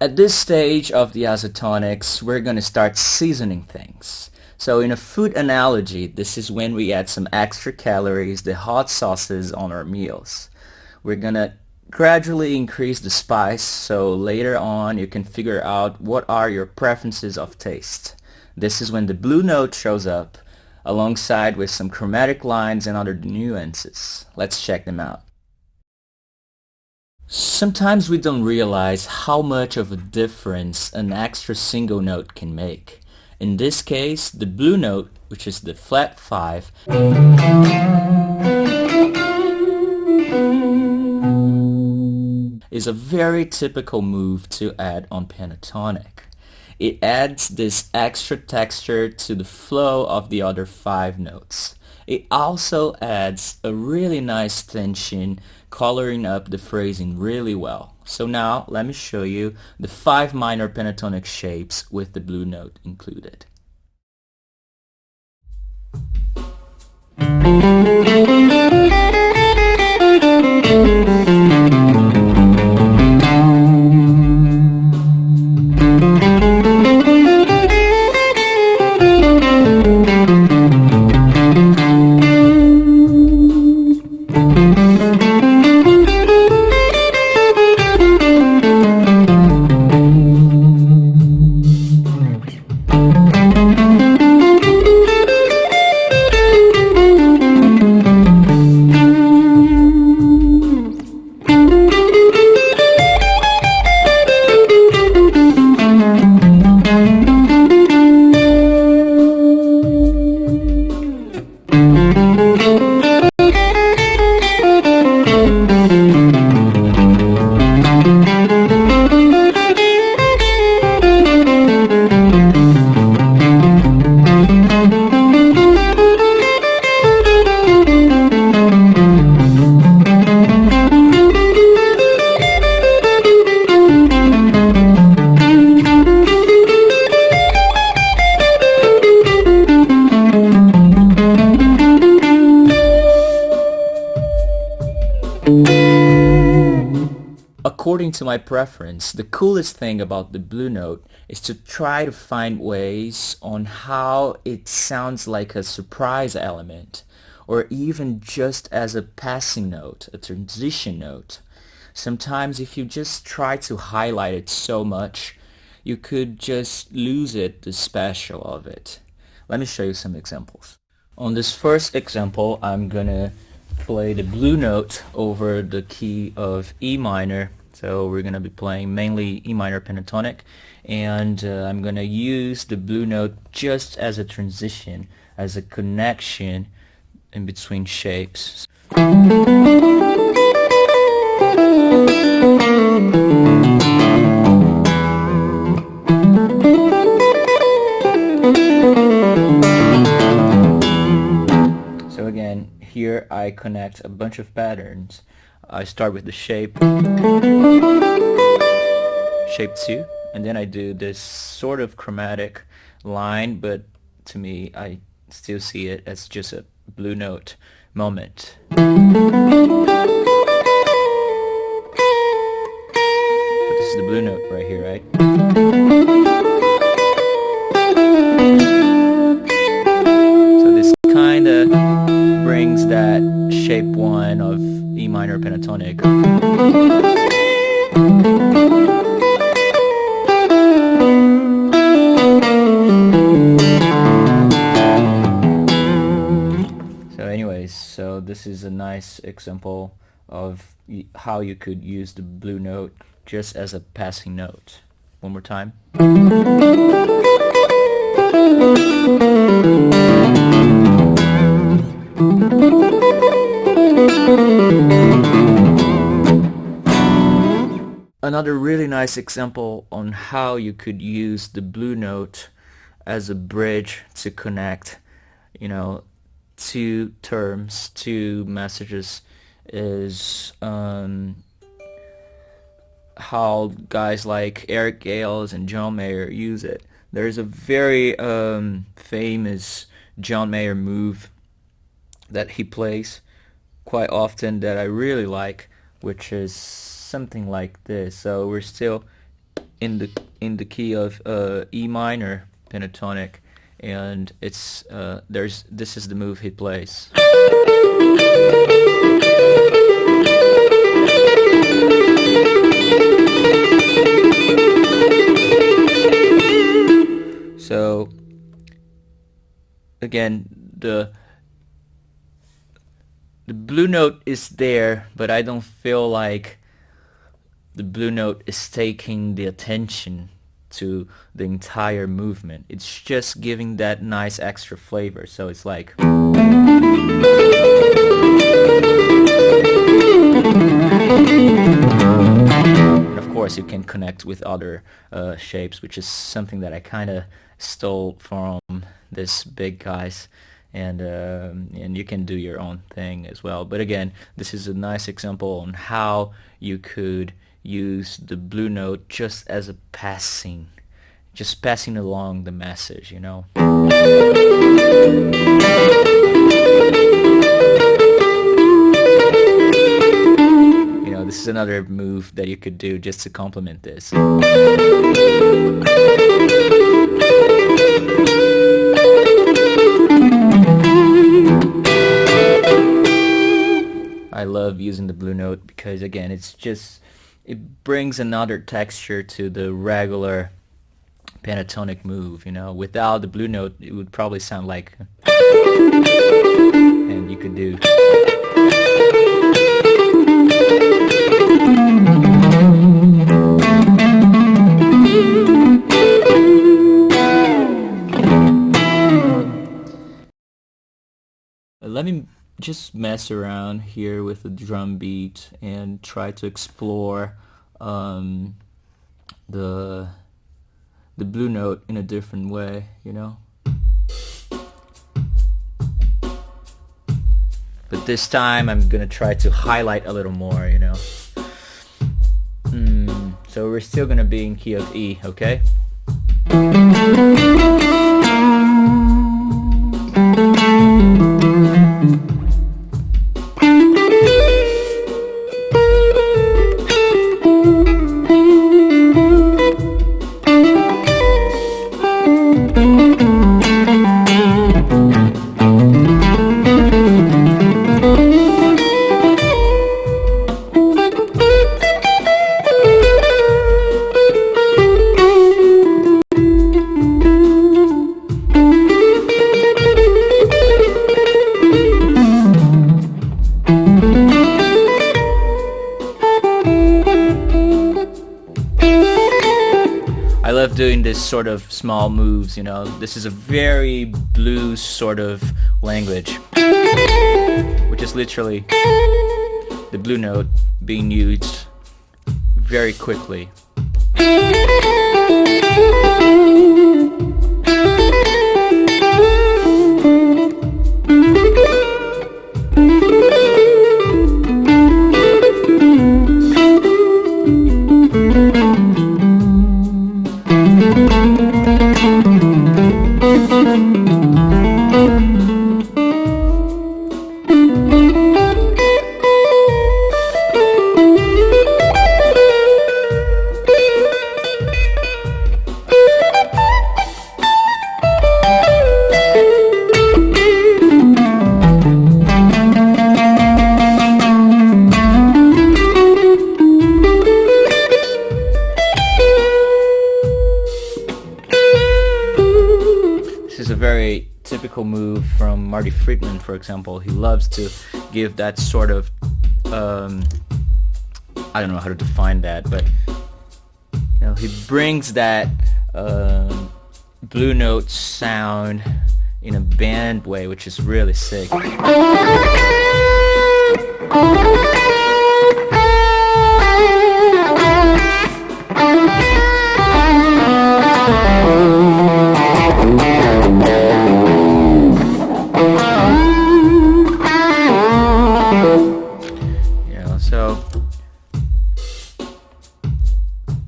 At this stage of the isotonics, we're going to start seasoning things. So in a food analogy, this is when we add some extra calories, the hot sauces on our meals. We're going to gradually increase the spice so later on you can figure out what are your preferences of taste. This is when the blue note shows up alongside with some chromatic lines and other nuances. Let's check them out. Sometimes we don't realize how much of a difference an extra single note can make. In this case, the blue note, which is the flat 5, is a very typical move to add on pentatonic. It adds this extra texture to the flow of the other 5 notes. It also adds a really nice tension, coloring up the phrasing really well. So now let me show you the 5 minor pentatonic shapes with the blue note included. According to my preference, the coolest thing about the blue note is to try to find ways on how it sounds like a surprise element, or even just as a passing note, a transition note. Sometimes if you just try to highlight it so much, you could just lose the special of it. Let me show you some examples. On this first example, I'm gonna play the blue note over the key of E minor. So we're going to be playing mainly E minor pentatonic, and I'm going to use the blue note just as a transition, as a connection in between shapes. So again, here I connect a bunch of patterns. I start with the shape 2, and then I do this sort of chromatic line, but to me I still see it as just a blue note moment. So this is the blue note right here, right? So this kind of brings that shape 1 of E minor pentatonic. So anyways, so this is a nice example of how you could use the blue note just as a passing note. One more time. Another really nice example on how you could use the blue note as a bridge to connect, two terms, two messages is how guys like Eric Gales and John Mayer use it. There's a very famous John Mayer move that he plays quite often that I really like, which is something like this. So we're still in the key of E minor pentatonic, and it's there's this is the move he plays. So again, the blue note is there, but I don't feel like the blue note is taking the attention to the entire movement. It's just giving that nice extra flavor. So it's like, and of course you can connect with other shapes, which is something that I kind of stole from this big guys, and you can do your own thing as well. But again, this is a nice example on how you could use the blue note just as a just passing along the message, you know. You know, this is another move that you could do just to complement this. I love using the blue note because again, it brings another texture to the regular pentatonic move, you know. Without the blue note, it would probably sound like, and you could do. Let me just mess around here with the drum beat and try to explore the blue note in a different way, you know. But this time I'm gonna try to highlight a little more, you know. So we're still gonna be in key of E, okay? I love doing this sort of small moves, you know. This is a very blues sort of language, which is literally the blue note being used very quickly. This is a very typical move from Marty Friedman, for example. He loves to give that sort of, I don't know how to define that, but you know, he brings that blue note sound in a band way, which is really sick. So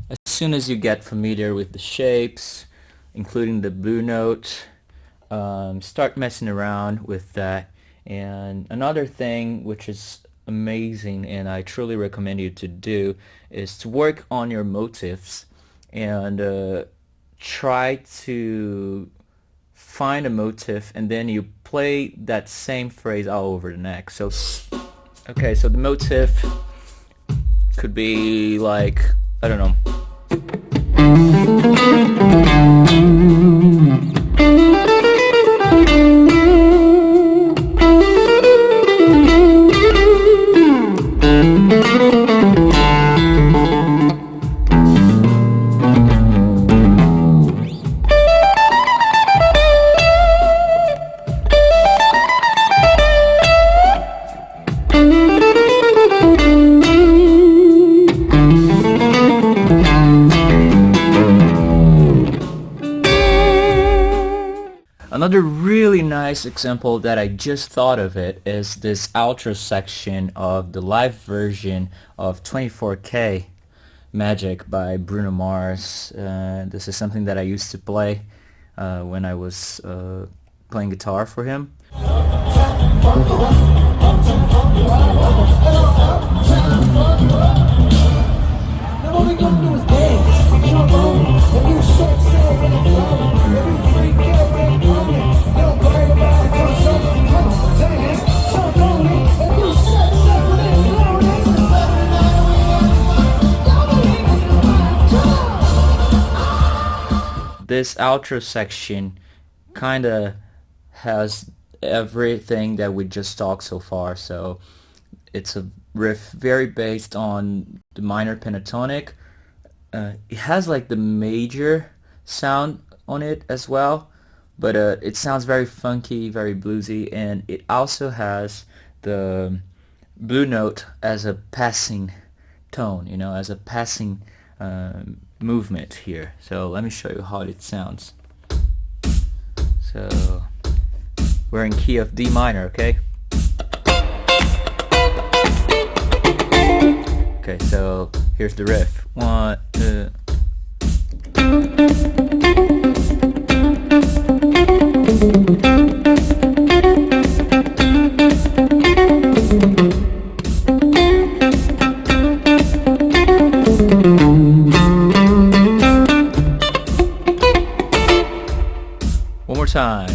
as soon as you get familiar with the shapes, including the blue note, start messing around with that. And another thing which is amazing and I truly recommend you to do is to work on your motifs and try to find a motif, and then you play that same phrase all over the neck. So, okay, so the motif could be like, I don't know. Another really nice example that I just thought of it is this outro section of the live version of 24K Magic by Bruno Mars. This is something that I used to play when I was playing guitar for him. This outro section kind of has everything that we just talked so far. So it's a riff very based on the minor pentatonic. It has like the major sound on it as well, but it sounds very funky, very bluesy, and it also has the blue note as a passing tone, as a passing movement here. So let me show you how it sounds. So we're in key of D minor, okay? Okay, so here's the riff. 1, 2. One more time.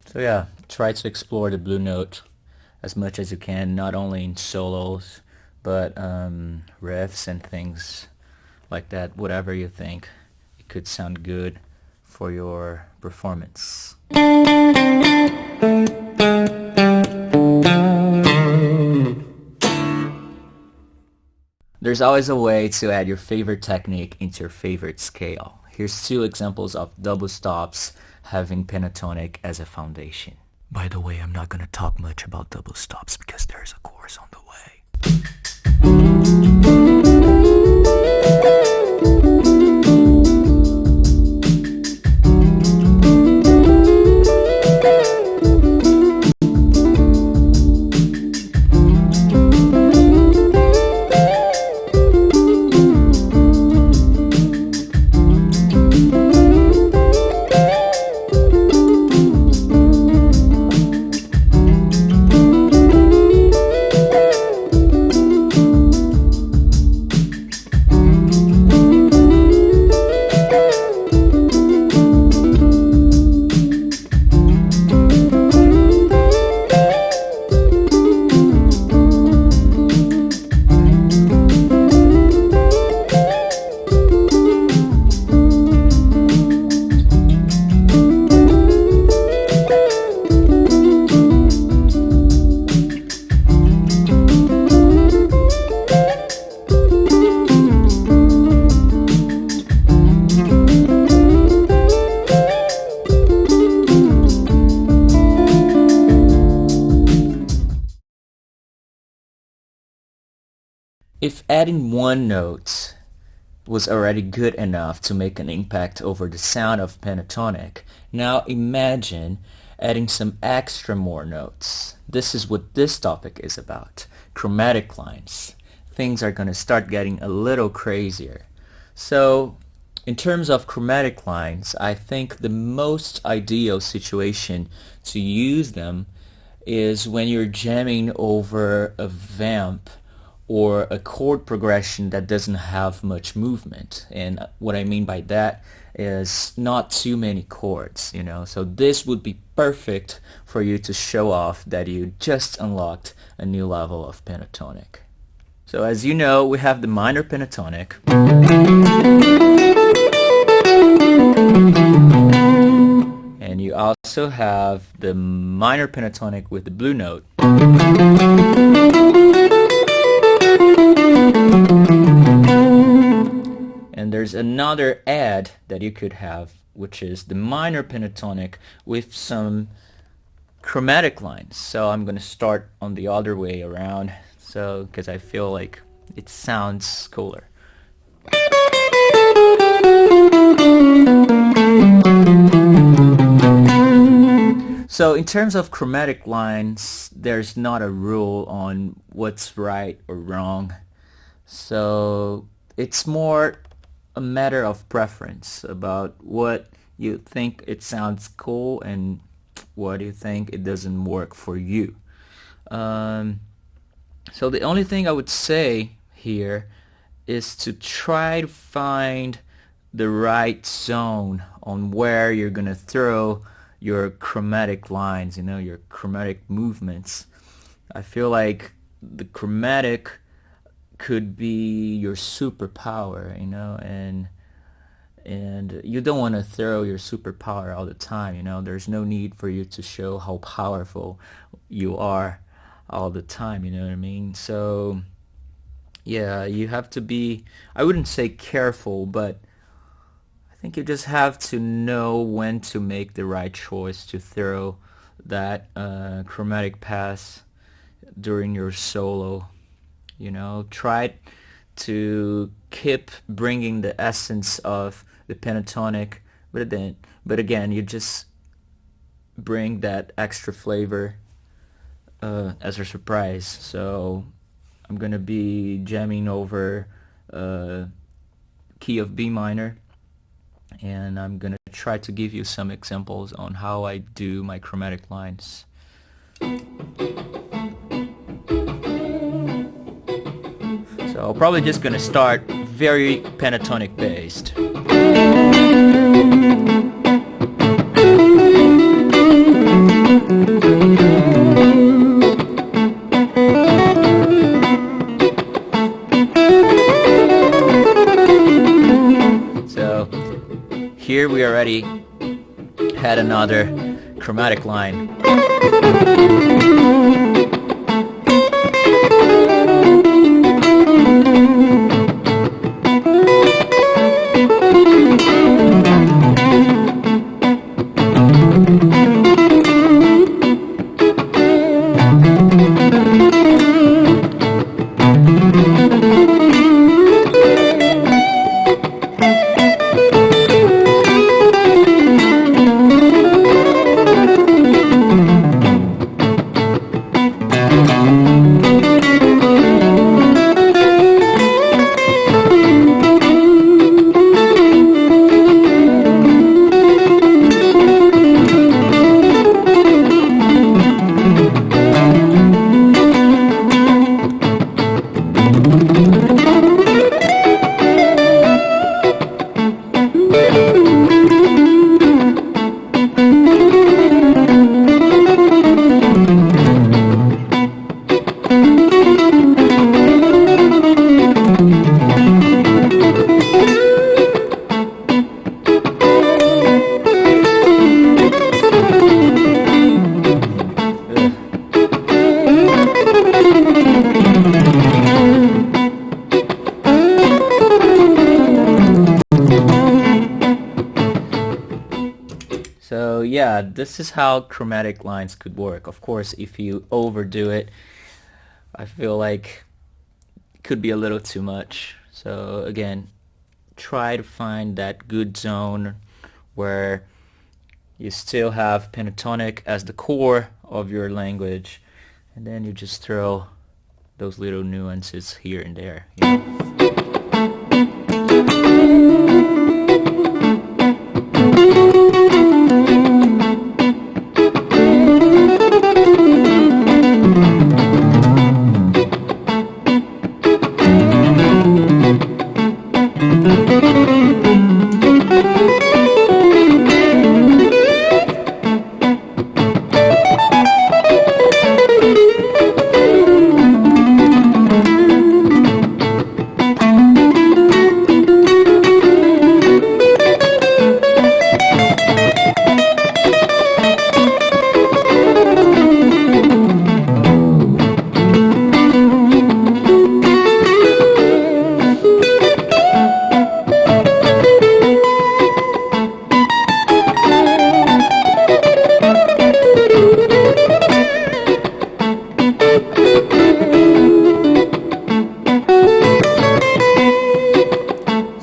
So yeah, try to explore the blue note as much as you can, not only in solos, but riffs and things like that, whatever you think it could sound good for your performance. There's always a way to add your favorite technique into your favorite scale. Here's 2 examples of double stops having pentatonic as a foundation. By the way, I'm not going to talk much about double stops because there's a course on the way. If adding one note was already good enough to make an impact over the sound of pentatonic, now imagine adding some extra more notes. This is what this topic is about, chromatic lines. things are going to start getting a little crazier. So in terms of chromatic lines, I think the most ideal situation to use them is when you're jamming over a vamp or a chord progression that doesn't have much movement. And what I mean by that is not too many chords, you know. So this would be perfect for you to show off that you just unlocked a new level of pentatonic. So as you know, we have the minor pentatonic. And you also have the minor pentatonic with the blue note. And there's another add that you could have, which is the minor pentatonic with some chromatic lines. So I'm going to start on the other way around, so because I feel like it sounds cooler. So in terms of chromatic lines, there's not a rule on what's right or wrong. So it's more a matter of preference about what you think it sounds cool and what you think it doesn't work for you. So the only thing I would say here is to try to find the right zone on where you're going to throw your chromatic lines, you know, your chromatic movements. I feel like the chromatic could be your superpower, you know, and you don't want to throw your superpower all the time, you know. There's no need for you to show how powerful you are all the time, you know what I mean? So yeah, you have to be, I wouldn't say careful, but I think you just have to know when to make the right choice to throw that chromatic pass during your solo. You know, try to keep bringing the essence of the pentatonic, but again, you just bring that extra flavor as a surprise. So I'm gonna be jamming over key of B minor, and I'm gonna try to give you some examples on how I do my chromatic lines. So probably just gonna start very pentatonic based. So here we already had another chromatic line. So yeah, this is how chromatic lines could work. Of course, if you overdo it, I feel like it could be a little too much. So again, try to find that good zone where you still have pentatonic as the core of your language, and then you just throw those little nuances here and there, you know?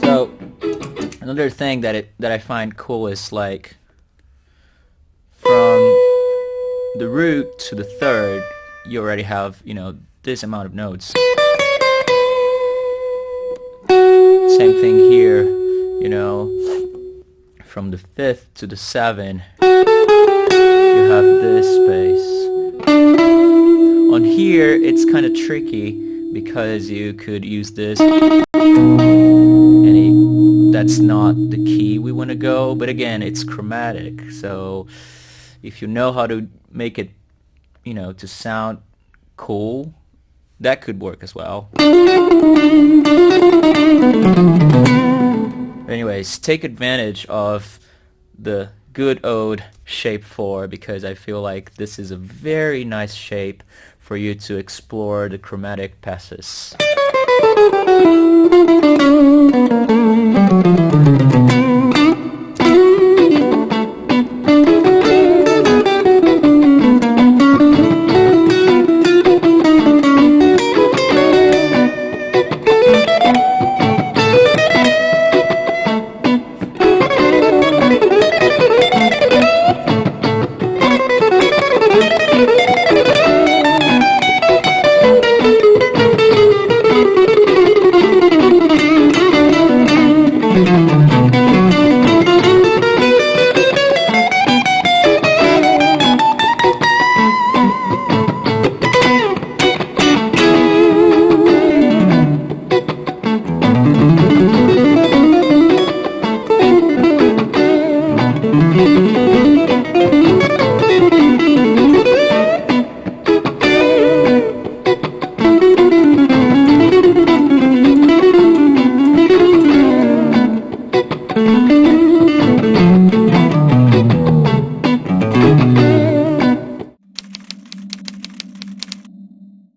So another thing that I find cool is like from the root to the third, you already have, you know, this amount of notes. Same thing here, you know, from the fifth to the seven, you have this space. On here, it's kind of tricky because you could use this, and that's not the key we want to go, but again, it's chromatic, so if you know how to make it, you know, to sound cool, that could work as well. Anyways, take advantage of the good old shape 4 because I feel like this is a very nice shape for you to explore the chromatic passes.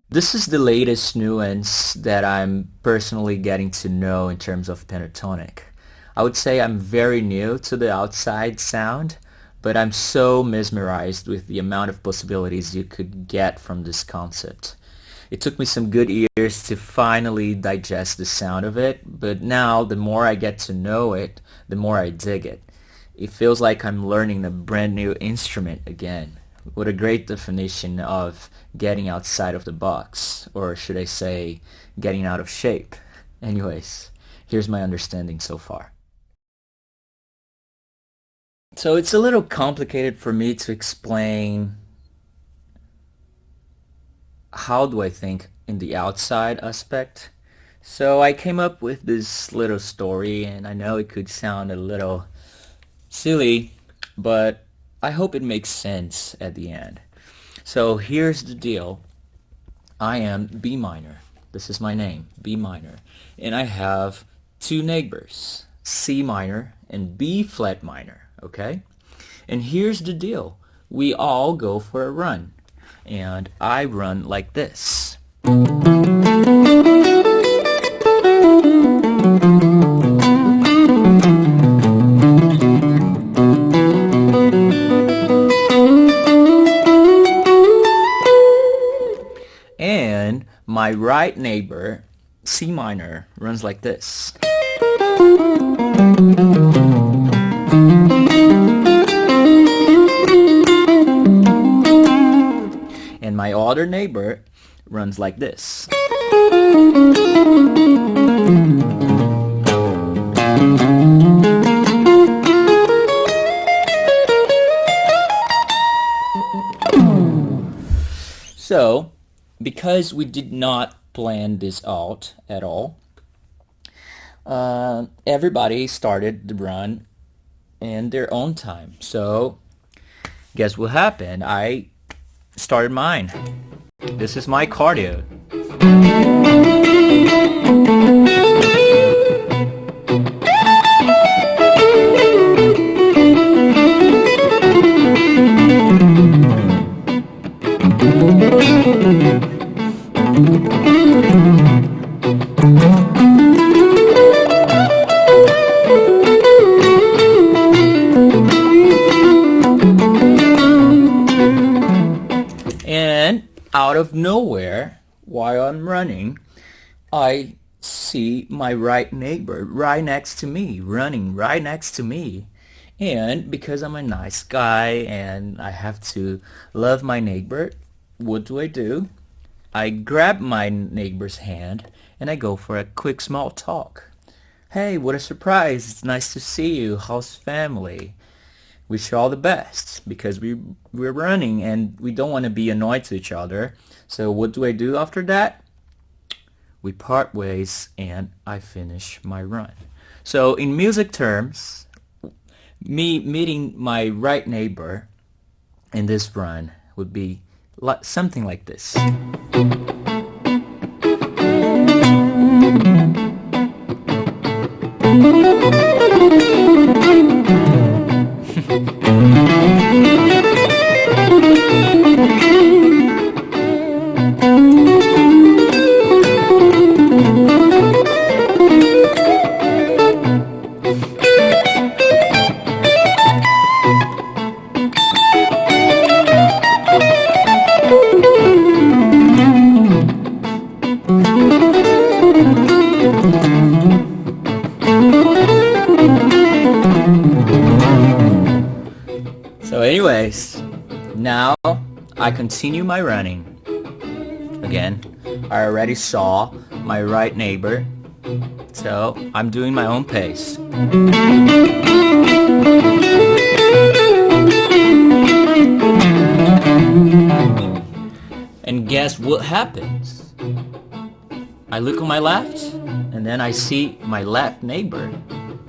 This is the latest nuance that I'm personally getting to know in terms of pentatonic. I would say I'm very new to the outside sound, but I'm so mesmerized with the amount of possibilities you could get from this concept. It took me some good years to finally digest the sound of it, but now the more I get to know it, the more I dig it. It feels like I'm learning a brand new instrument again. What a great definition of getting outside of the box, or should I say, getting out of shape. Anyways, here's my understanding so far. So it's a little complicated for me to explain how do I think in the outside aspect. So I came up with this little story, and I know it could sound a little silly, but I hope it makes sense at the end. So here's the deal. I am B minor. This is my name, B minor. And I have two neighbors, C minor and B flat minor, okay? And here's the deal. We all go for a run. And I run like this. And my right neighbor, C minor, runs like this. And my other neighbor, runs like this. So, because we did not plan this out at all, everybody started the run in their own time. So, guess what happened? I started mine. This is my cardio. And out of nowhere, while I'm running, I see my right neighbor right next to me, running right next to me. And because I'm a nice guy and I have to love my neighbor, what do? I grab my neighbor's hand and I go for a quick small talk. Hey, what a surprise. It's nice to see you. How's family? Wish you all the best, because we're running and we don't want to be annoyed to each other. So what do I do after that? We part ways and I finish my run. So in music terms, me meeting my right neighbor in this run would be something like this. So anyways, now I continue my running. Again, I already saw my right neighbor, so I'm doing my own pace. And guess what happens? I look on my left, and then I see my left neighbor,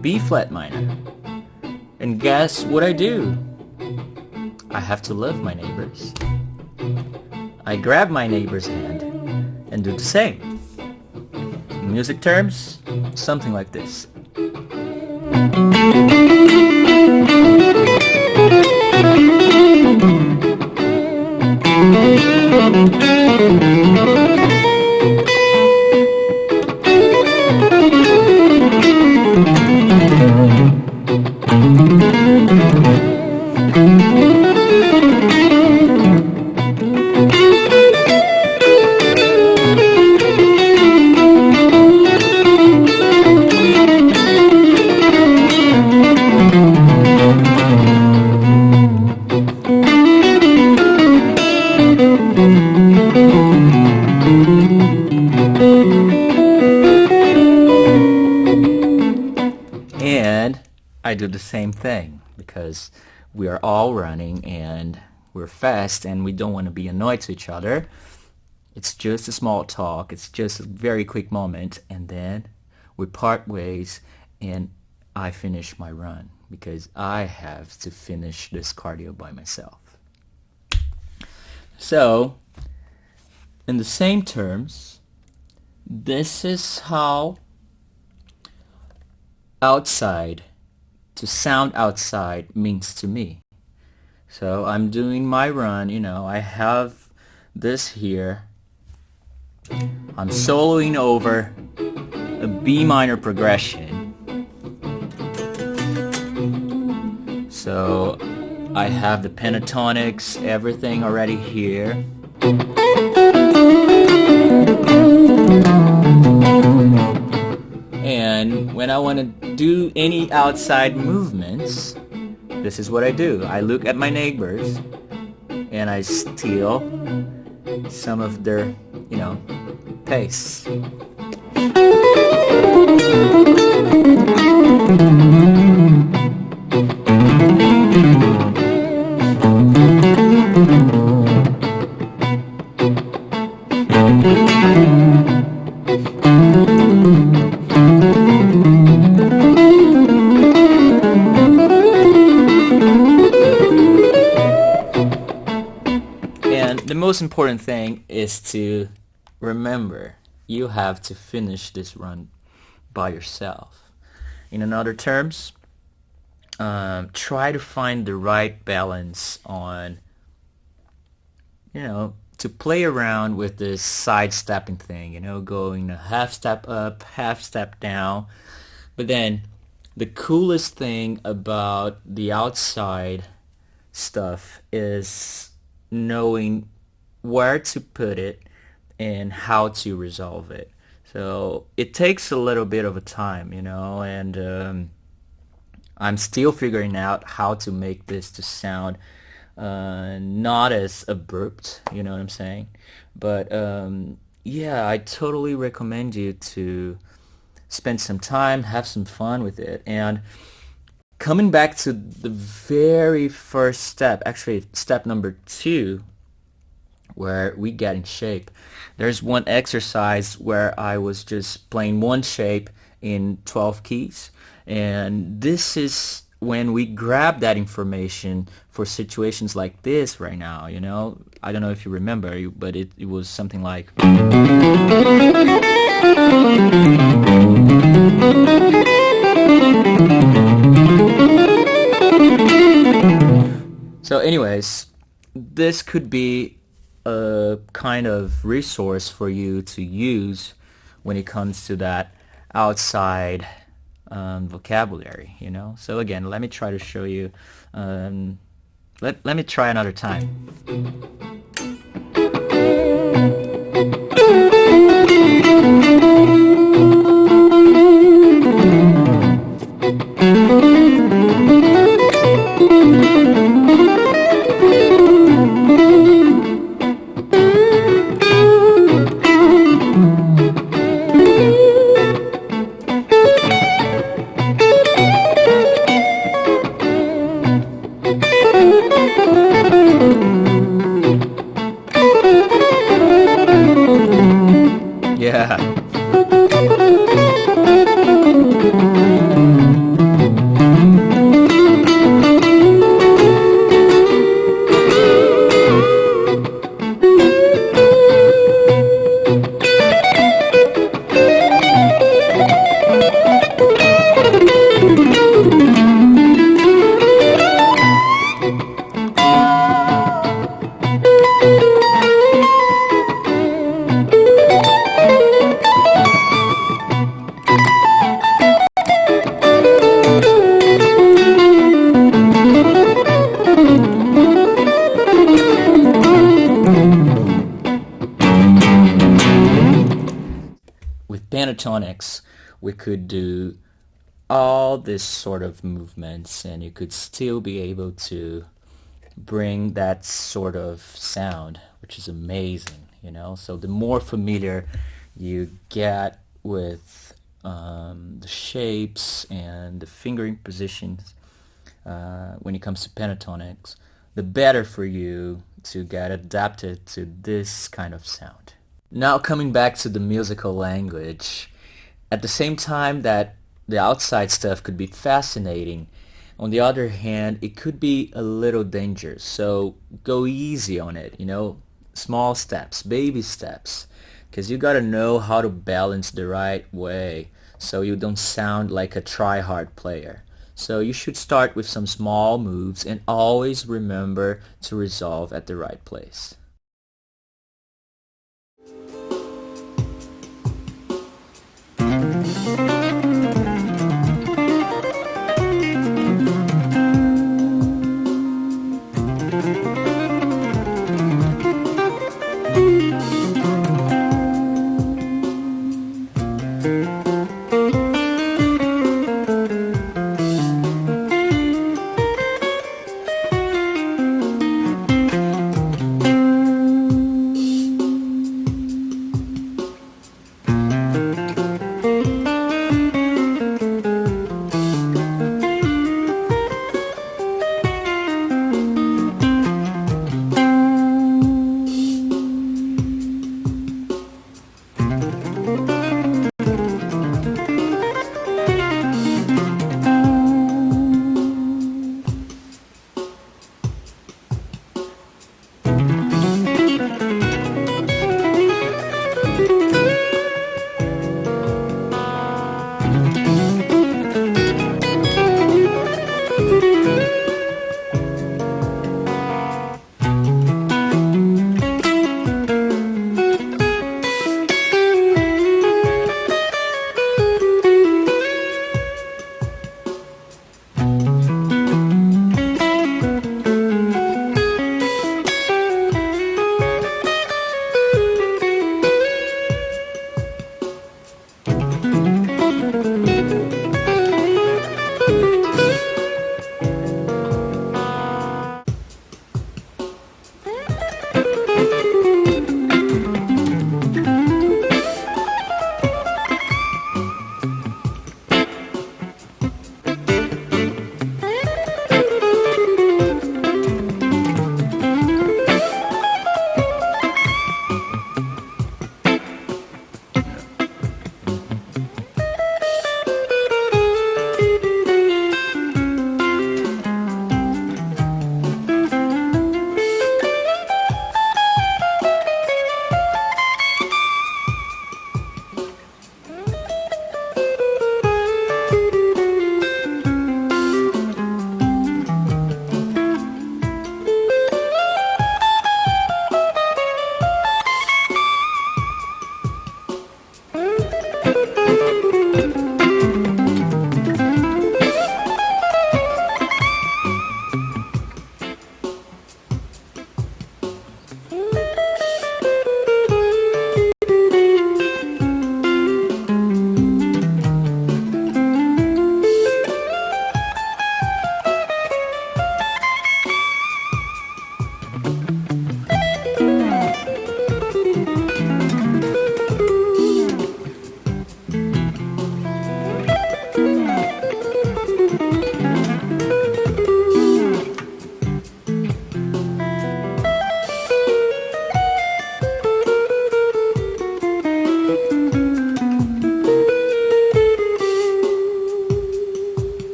B flat minor. And guess what I do? I have to love my neighbors. I grab my neighbor's hand and do the same. In music terms, something like this. And I do the same thing because we are all running and we're fast and we don't want to be annoyed to each other. It's just a small talk. It's just a very quick moment, and then we part ways and I finish my run because I have to finish this cardio by myself. So, in the same terms, this is how outside, to sound outside, means to me. So I'm doing my run, I have this here. I'm soloing over a B minor progression. So I have the pentatonics, everything already here. And when I want to do any outside movements, this is what I do. I look at my neighbors and I steal some of their pace. And the most important thing is to remember you have to finish this run by yourself. In other terms, try to find the right balance on, to play around with this sidestepping thing, going a half step up, half step down. But then the coolest thing about the outside stuff is knowing where to put it and how to resolve it. So it takes a little bit of a time, and I'm still figuring out how to make this to sound not as abrupt, you know what I'm saying? But yeah, I totally recommend you to spend some time, have some fun with it. And coming back to the very first step, actually step number 2, where we get in shape. There's one exercise where I was just playing one shape in 12 keys, and this is when we grab that information for situations like this right now, I don't know if you remember, but it was something like... So anyways, this could be a kind of resource for you to use when it comes to that outside vocabulary, So again, let me try to show you. Let me try another time. Yeah. Pentatonics, we could do all this sort of movements, and you could still be able to bring that sort of sound, which is amazing, So the more familiar you get with the shapes and the fingering positions when it comes to pentatonics, the better for you to get adapted to this kind of sound. Now coming back to the musical language, at the same time that the outside stuff could be fascinating, on the other hand, it could be a little dangerous. So go easy on it, small steps, baby steps, because you gotta know how to balance the right way so you don't sound like a try-hard player. So you should start with some small moves and always remember to resolve at the right place.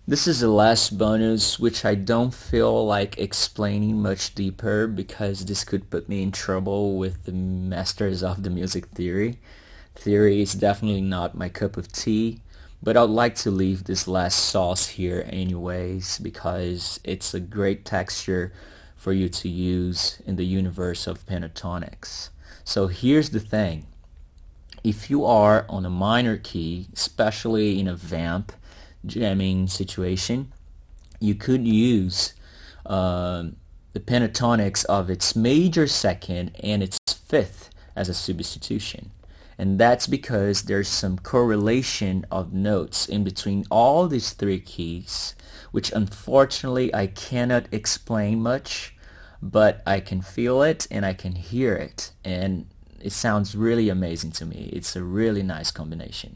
This is the last bonus, which I don't feel like explaining much deeper because this could put me in trouble with the masters of the music theory. Theory is definitely not my cup of tea, but I'd like to leave this last sauce here anyways because it's a great texture for you to use in the universe of pentatonics. So here's the thing. If you are on a minor key, especially in a vamp jamming situation, you could use the pentatonics of its major second and its fifth as a substitution. And that's because there's some correlation of notes in between all these three keys, which unfortunately I cannot explain much, but I can feel it and I can hear it, and it sounds really amazing to me. It's a really nice combination.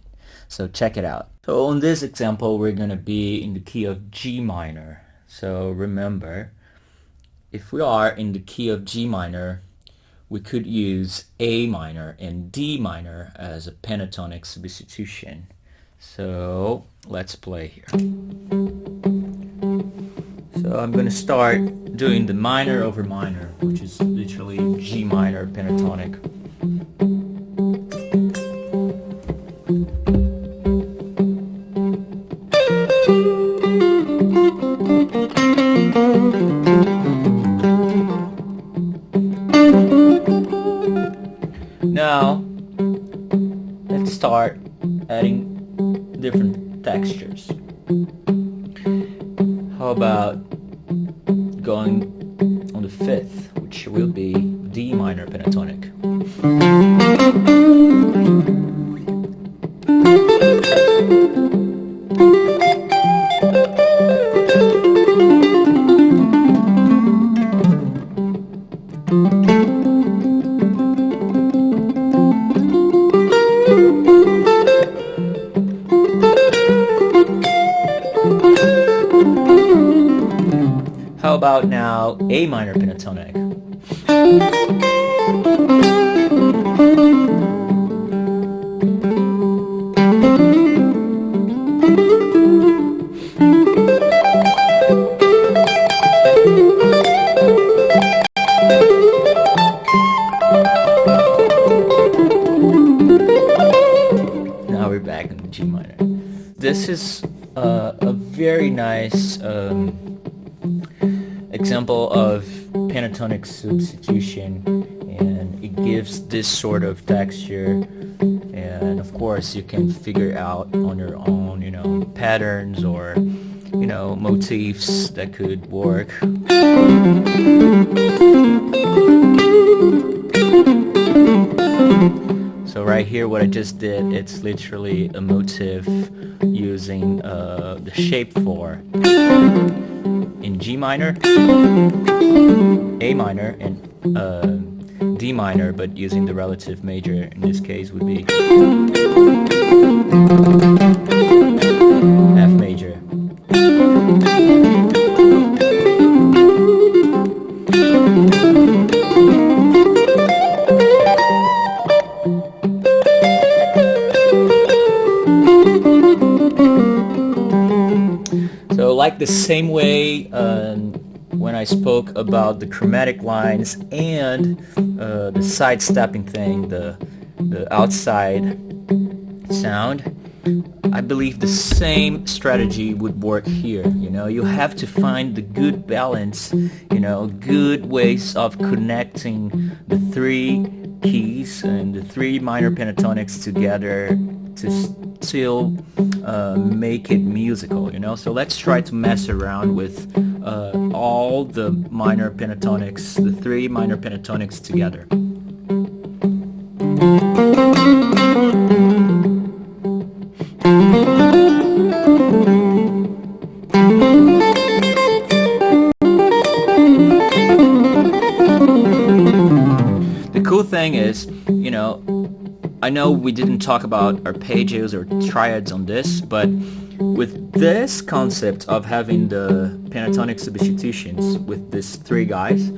So check it out. So on this example, we're going to be in the key of G minor. So remember, if we are in the key of G minor, we could use A minor and D minor as a pentatonic substitution. So let's play here. So I'm going to start doing the minor over minor, which is literally G minor pentatonic. Now, let's start adding different textures. How about going on the fifth, which will be D minor pentatonic. How about now A minor pentatonic? Now we're back in the G minor. This is a very nice example of pentatonic substitution, and it gives this sort of texture, and of course you can figure out on your own, patterns or motifs that could work. So right here what I just did, it's literally a motif using the shape 4 in G minor, A minor, and D minor, but using the relative major. In this case would be F major. So like the same way when I spoke about the chromatic lines and the sidestepping thing, the outside sound, I believe the same strategy would work here. You have to find the good balance, good ways of connecting the three keys and the three minor pentatonics together to still make it musical, you know? So let's try to mess around with all the minor pentatonics, the three minor pentatonics together. The cool thing is, I know we didn't talk about arpeggios or triads on this, but with this concept of having the pentatonic substitutions with these three guys,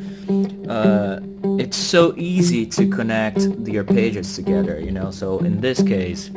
it's so easy to connect the arpeggios together. So in this case,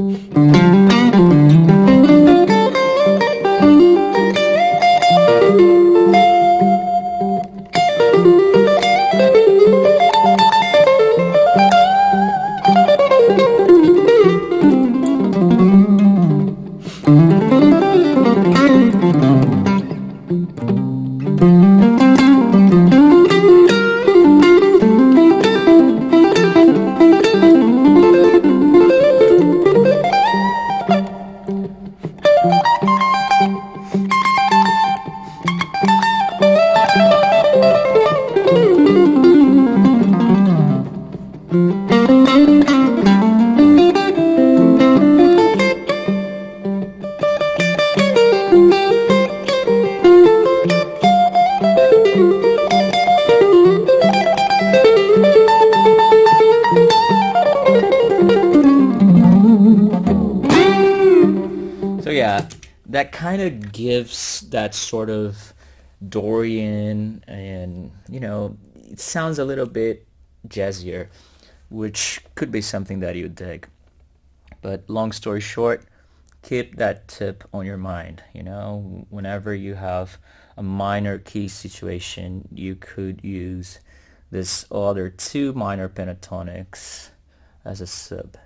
so yeah, that kind of gives that sort of Dorian, and it sounds a little bit jazzier, which could be something that you dig. But long story short, keep that tip on your mind. Whenever you have a minor key situation, you could use this other two minor pentatonics as a sub.